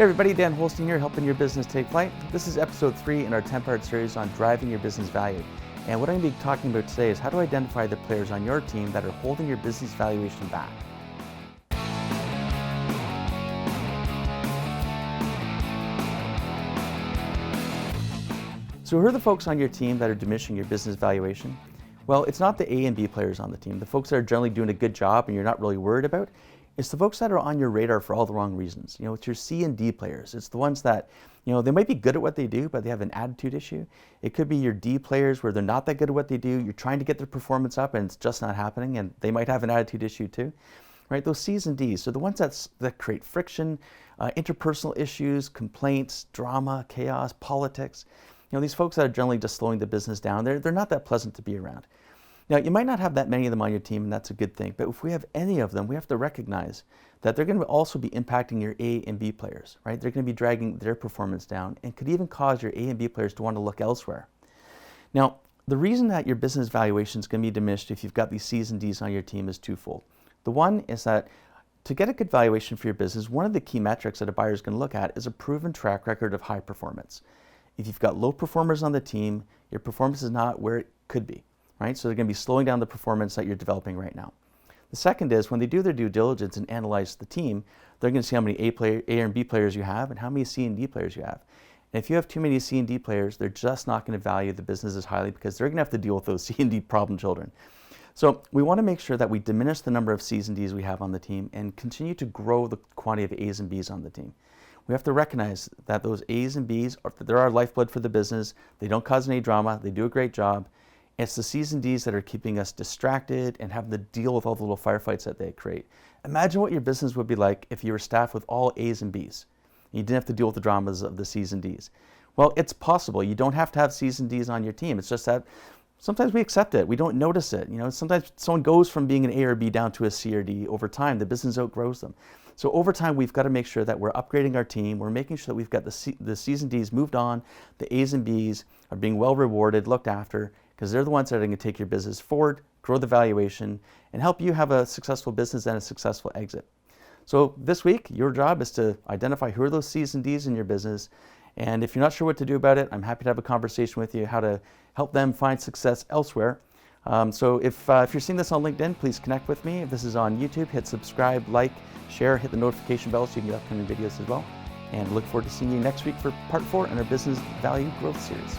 Hey everybody, Dan Holstein here, helping your business take flight. This is episode 3 in our 10-part series on driving your business value. And what I'm going to be talking about today is how to identify the players on your team that are holding your business valuation back. So who are the folks on your team that are diminishing your business valuation? Well, it's not the A and B players on the team, the folks that are generally doing a good job and you're not really worried about. It's the folks that are on your radar for all the wrong reasons. It's your C and D players. It's the ones that, they might be good at what they do, but they have an attitude issue. It could be your D players where they're not that good at what they do. You're trying to get their performance up and it's just not happening, and they might have an attitude issue too, right? Those C's and D's, so the ones that create friction, interpersonal issues, complaints, drama, chaos, politics. These folks that are generally just slowing the business down, they're not that pleasant to be around. Now, you might not have that many of them on your team, and that's a good thing, but if we have any of them, we have to recognize that they're going to also be impacting your A and B players, right? They're going to be dragging their performance down and could even cause your A and B players to want to look elsewhere. Now, the reason that your business valuation is going to be diminished if you've got these C's and D's on your team is twofold. The one is that to get a good valuation for your business, one of the key metrics that a buyer is going to look at is a proven track record of high performance. If you've got low performers on the team, your performance is not where it could be. Right? So they're going to be slowing down the performance that you're developing right now. The second is when they do their due diligence and analyze the team, they're going to see how many A and B players you have and how many C and D players you have. And if you have too many C and D players, they're just not going to value the business as highly because they're going to have to deal with those C and D problem children. So we want to make sure that we diminish the number of C's and D's we have on the team and continue to grow the quantity of A's and B's on the team. We have to recognize that those A's and B's, they're our lifeblood for the business. They don't cause any drama. They do a great job. It's the C's and D's that are keeping us distracted and having to deal with all the little firefights that they create. Imagine what your business would be like if you were staffed with all A's and B's. You didn't have to deal with the dramas of the C's and D's. Well, it's possible. You don't have to have C's and D's on your team. It's just that sometimes we accept it. We don't notice it. Sometimes someone goes from being an A or B down to a C or D over time. The business outgrows them. So over time, we've got to make sure that we're upgrading our team. We're making sure that we've got the C's and D's moved on. The A's and B's are being well rewarded, looked after, because they're the ones that are going to take your business forward, grow the valuation, and help you have a successful business and a successful exit. So this week, your job is to identify who are those C's and D's in your business. And if you're not sure what to do about it, I'm happy to have a conversation with you how to help them find success elsewhere. So if you're seeing this on LinkedIn, please connect with me. If this is on YouTube, hit subscribe, like, share, hit the notification bell so you can get upcoming videos as well. And look forward to seeing you next week for part 4 in our business value growth series.